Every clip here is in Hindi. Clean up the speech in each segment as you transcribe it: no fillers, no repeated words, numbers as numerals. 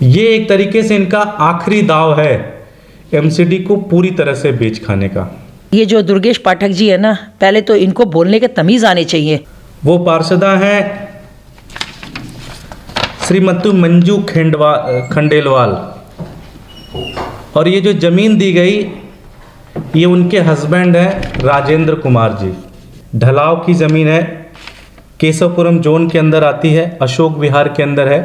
ये एक तरीके से इनका आखिरी दाव है एमसीडी को पूरी तरह से बेच खाने का। ये जो दुर्गेश पाठक जी है ना, पहले तो इनको बोलने के तमीज़ आने चाहिए। वो पार्षदा हैं श्रीमती मंजू खंडेलवाल, और ये जो ज़मीन दी गई ये उनके हस्बैंड हैं राजेंद्र कुमार जी। ढलाव की ज़मीन है, केशवपुरम जोन के अंदर आती है, अशोक विहार के अंदर है।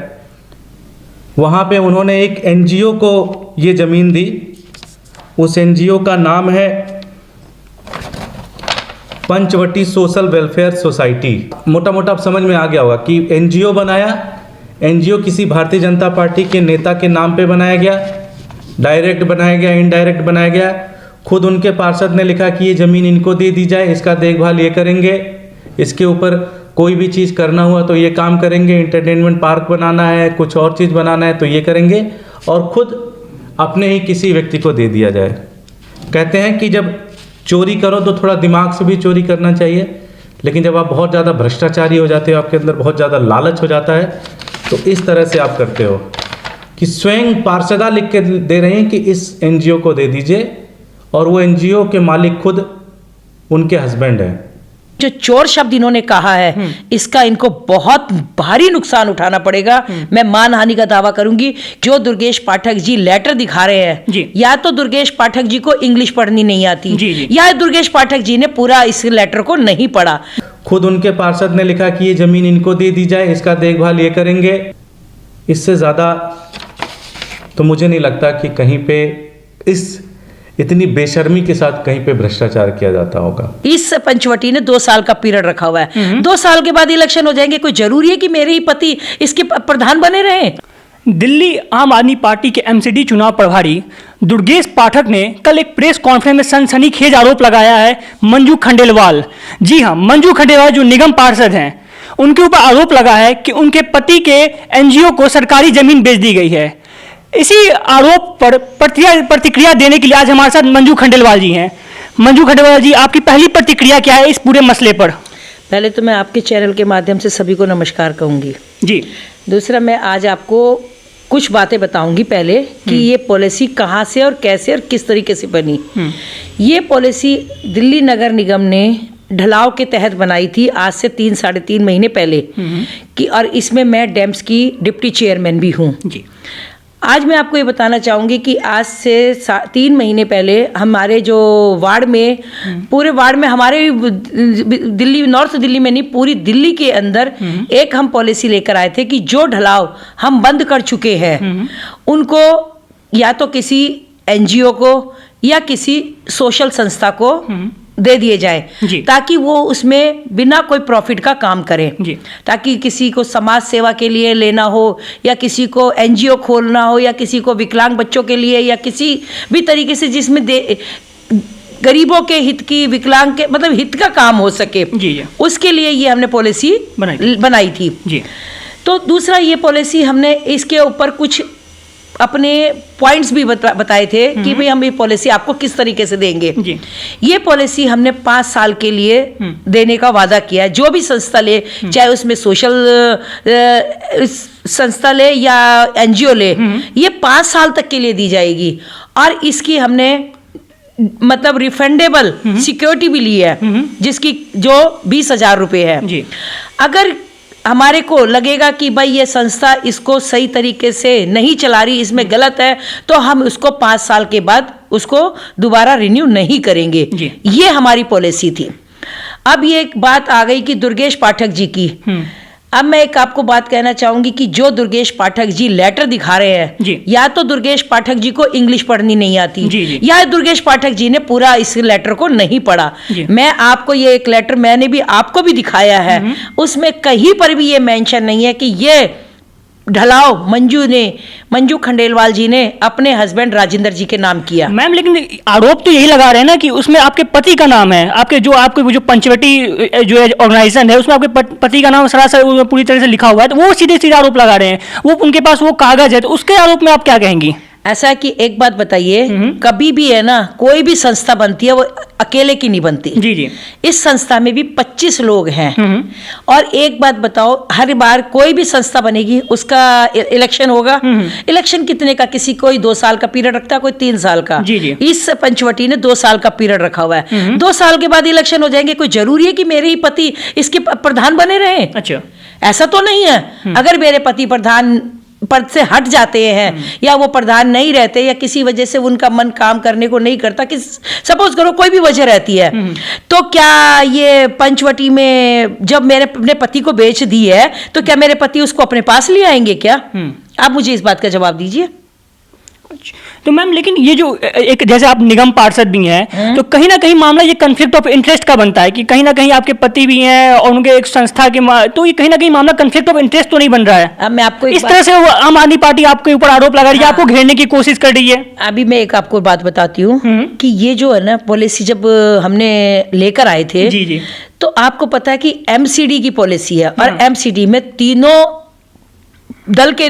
वहाँ पे उन्होंने एक एनजीओ को ये ज़मीन दी। उस एनजीओ का नाम है पंचवटी सोशल वेलफेयर सोसाइटी। मोटा मोटा आप समझ में आ गया होगा कि एनजीओ बनाया, एनजीओ किसी भारतीय जनता पार्टी के नेता के नाम पे बनाया गया, डायरेक्ट बनाया गया, इनडायरेक्ट बनाया गया। खुद उनके पार्षद ने लिखा कि ये ज़मीन इनको दे दी जाए, इसका देखभाल ये करेंगे, इसके ऊपर कोई भी चीज़ करना हुआ तो ये काम करेंगे, एंटरटेनमेंट पार्क बनाना है, कुछ और चीज़ बनाना है तो ये करेंगे, और खुद अपने ही किसी व्यक्ति को दे दिया जाए। कहते हैं कि जब चोरी करो तो थोड़ा दिमाग से भी चोरी करना चाहिए, लेकिन जब आप बहुत ज़्यादा भ्रष्टाचारी हो जाते हो, आपके अंदर बहुत ज़्यादा लालच हो जाता है, तो इस तरह से आप करते हो कि स्वयं पार्षदा लिख के दे रहे हैं कि इस एनजीओ को दे दीजिए, और वो एनजीओ के मालिक खुद उनके हस्बैंड हैं। जो चोर शब्द इन्होंने कहा है, इसका इनको बहुत भारी नुकसान उठाना पड़ेगा। मैं मानहानि का दावा करूंगी। जो दुर्गेश पाठक जी लेटर दिखा रहे हैं, या तो दुर्गेश पाठक जी को इंग्लिश पढ़नी नहीं आती, या दुर्गेश पाठक जी ने पूरा इस लेटर को नहीं पढ़ा। खुद उनके पार्षद ने लिखा कि ये ज़मीन इनको दे दी जाए, इसका देखभाल ये करेंगे। इससे ज़्यादा तो मुझे नहीं लगता कि कहीं पे इतनी बेशर्मी के साथ कहीं पे भ्रष्टाचार किया जाता होगा। इस पंचवटी ने 2 साल का पीरियड रखा हुआ है। 2 साल के बाद इलेक्शन हो जाएंगे। कोई जरूरी है कि मेरे ही पति इसके प्रधान बने रहे? दिल्ली आम आदमी पार्टी के एमसीडी चुनाव प्रभारी दुर्गेश पाठक ने कल एक प्रेस कॉन्फ्रेंस में सनसनीखेज आरोप लगाया है मंजू खंडेलवाल। जी हाँ, मंजू खंडेलवाल जो निगम पार्षद हैं, उनके ऊपर आरोप लगा है कि उनके पति के एनजीओ को सरकारी जमीन बेच दी गई है। इसी आरोप पर प्रतिक्रिया देने के लिए आज हमारे साथ मंजू खंडेलवाल जी हैं। मंजू खंडेलवाल जी, आपकी पहली प्रतिक्रिया क्या है इस पूरे मसले पर? पहले तो मैं आपके चैनल के माध्यम से सभी को नमस्कार कहूँगी जी। दूसरा, मैं आज आपको कुछ बातें बताऊंगी पहले कि ये पॉलिसी कहाँ से और कैसे और किस तरीके से बनी। ये पॉलिसी दिल्ली नगर निगम ने ढलाव के तहत बनाई थी आज से 3-3.5 महीने पहले कि, और इसमें मैं डैम्स की डिप्टी चेयरमैन भी हूँ जी। आज मैं आपको ये बताना चाहूँगी कि आज से 3 महीने पहले हमारे जो वार्ड में, पूरे वार्ड में, हमारे दिल्ली, नॉर्थ दिल्ली में नहीं, पूरी दिल्ली के अंदर एक हम पॉलिसी लेकर आए थे कि जो ढलाव हम बंद कर चुके हैं उनको या तो किसी एनजीओ को या किसी सोशल संस्था को दे दिए जाए, ताकि वो उसमें बिना कोई प्रॉफिट का काम करें, ताकि किसी को समाज सेवा के लिए लेना हो, या किसी को एनजीओ खोलना हो, या किसी को विकलांग बच्चों के लिए, या किसी भी तरीके से जिसमें गरीबों के हित की, विकलांग के मतलब हित का काम हो सके, उसके लिए ये हमने पॉलिसी बनाई थी। तो दूसरा, ये पॉलिसी हमने इसके ऊपर कुछ अपने पॉइंट्स भी बताए थे कि भाई हम ये पॉलिसी आपको किस तरीके से देंगे। ये पॉलिसी हमने 5 साल के लिए देने का वादा किया है। जो भी संस्था ले, चाहे उसमें सोशल संस्था ले या एनजीओ ले, ये 5 साल तक के लिए दी जाएगी, और इसकी हमने मतलब रिफंडेबल सिक्योरिटी भी ली है, जिसकी जो 20,000 रुपये है। अगर हमारे को लगेगा कि भाई ये संस्था इसको सही तरीके से नहीं चला रही, इसमें गलत है, तो हम उसको 5 साल के बाद उसको दोबारा रिन्यू नहीं करेंगे। ये हमारी पॉलिसी थी। अब ये एक बात आ गई कि दुर्गेश पाठक जी की। अब मैं एक आपको बात कहना चाहूंगी कि जो दुर्गेश पाठक जी लेटर दिखा रहे हैं, या तो दुर्गेश पाठक जी को इंग्लिश पढ़नी नहीं आती, या दुर्गेश पाठक जी ने पूरा इस लेटर को नहीं पढ़ा। मैं आपको ये एक लेटर मैंने भी आपको भी दिखाया है, उसमें कहीं पर भी ये मेंशन नहीं है कि ये ढलाव मंजू खंडेलवाल जी ने अपने हस्बैंड राजेंद्र जी के नाम किया। मैम, लेकिन आरोप तो यही लगा रहे हैं ना कि उसमें आपके पति का नाम है, आपके जो पंचवटी जो ऑर्गेनाइजेशन है उसमें आपके पति का नाम सरासर पूरी तरह से लिखा हुआ है, तो वो सीधे सीधे आरोप लगा रहे हैं। वो उनके पास वो कागज है, तो उसके आरोप में आप क्या कहेंगी? ऐसा कि एक बात बताइए, कभी भी है ना, कोई भी संस्था बनती है, वो अकेले की नहीं बनती। जी जी। इस संस्था में भी 25 लोग हैं। और एक बात बताओ, हर बार कोई भी संस्था बनेगी उसका इलेक्शन होगा। इलेक्शन कितने का, किसी कोई 2 साल का पीरियड रखता है, कोई 3 साल का। जी जी। इस पंचवटी ने 2 साल का पीरियड रखा हुआ है। 2 साल के बाद इलेक्शन हो जाएंगे। कोई जरूरी है कि मेरे ही पति इसके प्रधान बने रहे? अच्छा, ऐसा तो नहीं है। अगर मेरे पति प्रधान पद से हट जाते हैं या वो प्रधान नहीं रहते या किसी वजह से उनका मन काम करने को नहीं करता, कि सपोज करो कोई भी वजह रहती है, तो क्या ये पंचवटी में जब मेरे अपने पति को बेच दी है तो क्या मेरे पति उसको अपने पास ले आएंगे क्या? आप मुझे इस बात का जवाब दीजिए। तो मैम लेकिन ये जो एक, जैसे आप निगम पार्षद भी हैं, तो कहीं ना कहीं मामला ये कन्फ्लिक्ट ऑफ इंटरेस्ट का बनता है कि कहीं ना कहीं आपके पति भी हैं और उनके एक संस्था के तो ये कहीं ना कहीं मामला कन्फ्लिक्ट ऑफ इंटरेस्ट तो नहीं बन रहा है? अब मैं आपको इस तरह से आम आदमी पार्टी आपके ऊपर आरोप लगा रही है, आपको घेरने की कोशिश कर रही है। अभी मैं एक आपको बात बताती हूँ कि ये जो है ना पॉलिसी जब हमने लेकर आए थे, जी जी, तो आपको पता है कि एमसीडी की पॉलिसी है और एमसीडी में तीनों दल के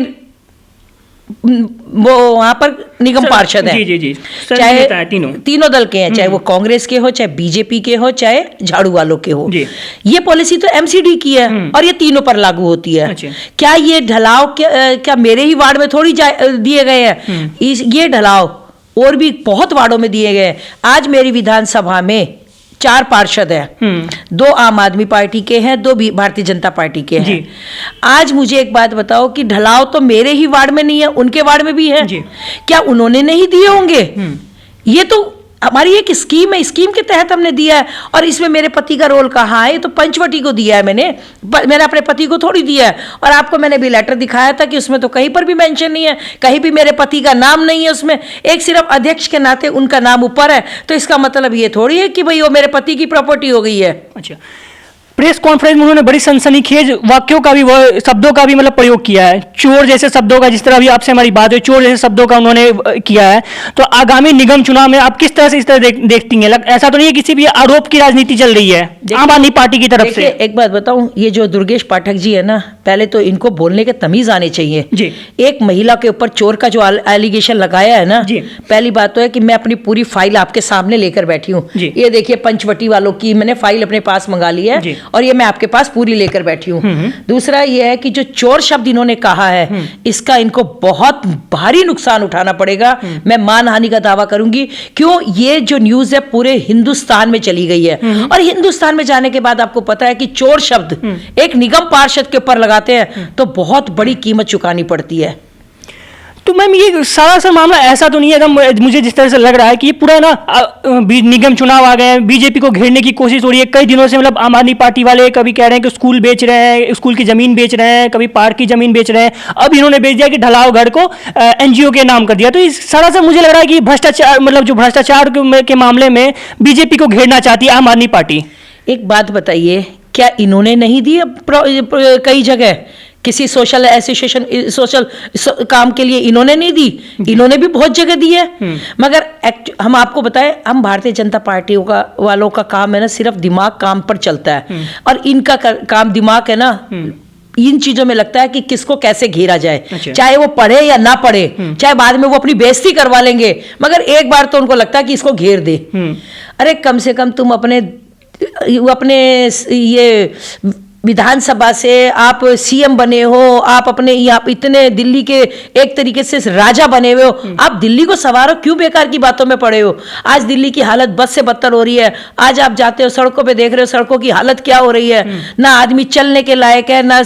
वो वहां पर निगम पार्षद हैं। जी जी जी, चाहे तीनों दल के हैं, चाहे वो कांग्रेस के हो, चाहे बीजेपी के हो, चाहे झाड़ू वालों के हो। ये पॉलिसी तो एमसीडी की है और ये तीनों पर लागू होती है। क्या ये ढलाव क्या मेरे ही वार्ड में थोड़ी दिए गए हैं? ये ढलाव और भी बहुत वार्डों में दिए गए हैं। आज मेरी विधानसभा में 4 पार्षद हैं, 2 आम आदमी पार्टी के हैं, 2 भारतीय जनता पार्टी के हैं। आज मुझे एक बात बताओ कि ढलाव तो मेरे ही वार्ड में नहीं है, उनके वार्ड में भी है। क्या उन्होंने नहीं दिए होंगे? ये तो हमारी एक स्कीम है, स्कीम के तहत हमने दिया है। और इसमें मेरे पति का रोल कहाँ है? ये तो पंचवटी को दिया है मैंने अपने पति को थोड़ी दिया है। और आपको मैंने भी लेटर दिखाया था कि उसमें तो कहीं पर भी मेंशन नहीं है, कहीं भी मेरे पति का नाम नहीं है उसमें। एक सिर्फ अध्यक्ष के नाते उनका नाम ऊपर है, तो इसका मतलब ये थोड़ी है कि भाई वो मेरे पति की प्रॉपर्टी हो गई है। अच्छा, प्रेस कॉन्फ्रेंस में उन्होंने बड़ी सनसनीखेज वाक्यों का भी, शब्दों का भी मतलब प्रयोग किया है। चोर जैसे शब्दों का, जिस तरह अभी आपसे हमारी बात हुई, चोर जैसे शब्दों का उन्होंने किया है। तो आगामी निगम चुनाव में आप किस तरह से इस तरह देखती हैं? ऐसा तो नहीं है किसी भी आरोप की राजनीति चल रही है आम आदमी पार्टी की तरफ से? एक बात बताऊं, ये जो दुर्गेश पाठक जी है ना, पहले तो इनको बोलने के तमीज आने चाहिए जी। एक महिला के ऊपर चोर का जो एलिगेशन लगाया है ना, पहली बात तो है कि मैं अपनी पूरी फाइल आपके सामने लेकर बैठी हूँ। ये देखिए पंचवटी वालों की मैंने फाइल अपने पास मंगा ली है और ये मैं आपके पास पूरी लेकर बैठी हूँ। दूसरा ये है कि जो चोर शब्द इन्होंने कहा है, इसका इनको बहुत भारी नुकसान उठाना पड़ेगा। मैं मानहानि का दावा करूंगी। क्यों? ये जो न्यूज है पूरे हिंदुस्तान में चली गई है और हिंदुस्तान में जाने के बाद आपको पता है कि चोर शब्द एक निगम पार्षद के ऊपर लगाते हैं तो बहुत बड़ी कीमत चुकानी पड़ती है। तो मैम ये सारा मामला ऐसा तो नहीं है, मुझे जिस तरह से लग रहा है कि ये पूरा ना निगम चुनाव आ गए हैं, बीजेपी को घेरने की कोशिश हो रही है कई दिनों से। मतलब आम आदमी पार्टी वाले कभी कह रहे हैं कि स्कूल बेच रहे हैं, स्कूल की जमीन बेच रहे हैं, कभी पार्क की जमीन बेच रहे हैं, अब इन्होंने बेच दिया कि ढलावगढ़ को एनजीओ के नाम कर दिया। तो इस सारा से मुझे लग रहा है कि भ्रष्टाचार, मतलब जो भ्रष्टाचार के मामले में बीजेपी को घेरना चाहती है आम आदमी पार्टी। एक बात बताइए, क्या इन्होंने नहीं दी कई जगह? किसी सोशल एसोसिएशन, सोशल काम के लिए इन्होंने नहीं दी? इन्होंने भी बहुत जगह दी है। मगर हम आपको बताएं, हम भारतीय जनता पार्टी वालों का काम है ना, सिर्फ दिमाग काम पर चलता है और इनका काम दिमाग है ना, इन चीजों में लगता है कि किसको कैसे घेरा जाए। चाहे वो पढ़े या ना पढ़े, चाहे बाद में वो अपनी बेइज्जती करवा लेंगे, मगर एक बार तो उनको लगता है कि इसको घेर दे। अरे कम से कम तुम अपने ये विधानसभा से आप सीएम बने हो, आप अपने यहाँ इतने दिल्ली के एक तरीके से राजा बने हुए हो, आप दिल्ली को संवारो, क्यों बेकार की बातों में पड़े हो? आज दिल्ली की हालत बद से बदतर हो रही है। आज आप जाते हो सड़कों पे, देख रहे हो सड़कों की हालत क्या हो रही है। ना आदमी चलने के लायक है, ना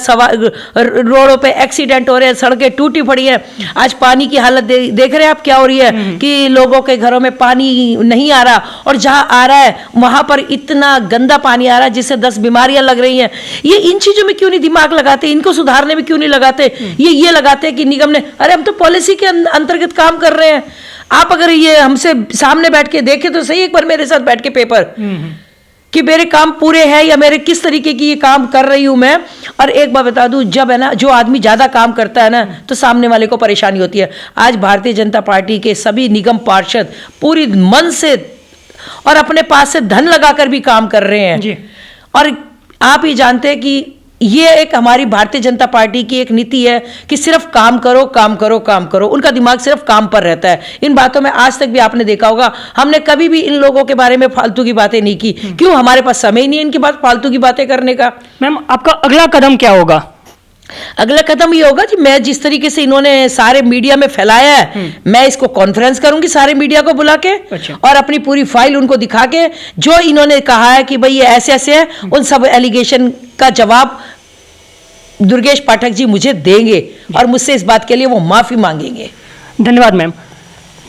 रोडों पे एक्सीडेंट हो रहे हैं, सड़कें टूटी पड़ी है। आज पानी की हालत देख रहे हैं आप क्या हो रही है कि लोगों के घरों में पानी नहीं आ रहा, और जहां आ रहा है वहां पर इतना गंदा पानी आ रहा है जिससे 10 बीमारियां लग रही हैं। ये इन चीजों में क्यों नहीं दिमाग लगाते? इनको सुधारने में क्यों नहीं लगाते? ये लगाते कि निगम ने, अरे हम तो पॉलिसी के अंतर्गत काम कर रहे हैं। आप अगर ये हमसे सामने बैठ के देखे तो सही, एक बार मेरे साथ बैठ के पेपर कि मेरे काम पूरे हैं या मेरे किस तरीके की ये काम कर रही हूं मैं। और एक बार बता दूं, जब है ना जो आदमी ज्यादा काम करता है ना तो सामने वाले को परेशानी होती है। आज भारतीय जनता पार्टी के सभी निगम पार्षद पूरी मन से और अपने पास से धन लगाकर भी काम कर रहे हैं। और आप ही जानते हैं कि ये एक हमारी भारतीय जनता पार्टी की एक नीति है कि सिर्फ काम करो काम करो काम करो। उनका दिमाग सिर्फ काम पर रहता है। इन बातों में आज तक भी आपने देखा होगा, हमने कभी भी इन लोगों के बारे में फालतू की बातें नहीं की। क्यों? हमारे पास समय ही नहीं है इनके पास फालतू की बातें करने का। मैम, आपका अगला कदम क्या होगा? अगला कदम ये होगा कि मैं जिस तरीके से इन्होंने सारे मीडिया में फैलाया है, मैं इसको कॉन्फ्रेंस करूंगी सारे मीडिया को बुला के, अच्छा। और अपनी पूरी फाइल उनको दिखा के जो इन्होंने कहा है कि भाई ये ऐसे ऐसे है, उन सब एलिगेशन का जवाब दुर्गेश पाठक जी मुझे देंगे और मुझसे इस बात के लिए वो माफी मांगेंगे। धन्यवाद मैम।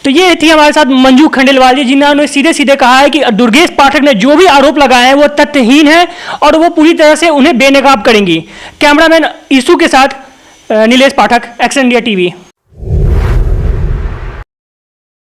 तो ये थी हमारे साथ मंजू खंडेलवाल जी, जिन्होंने सीधे सीधे कहा है कि दुर्गेश पाठक ने जो भी आरोप लगाए हैं वो तथ्यहीन है और वो पूरी तरह से उन्हें बेनकाब करेंगी। कैमरामैन ईसू के साथ नीलेश पाठक, एक्स इंडिया टीवी।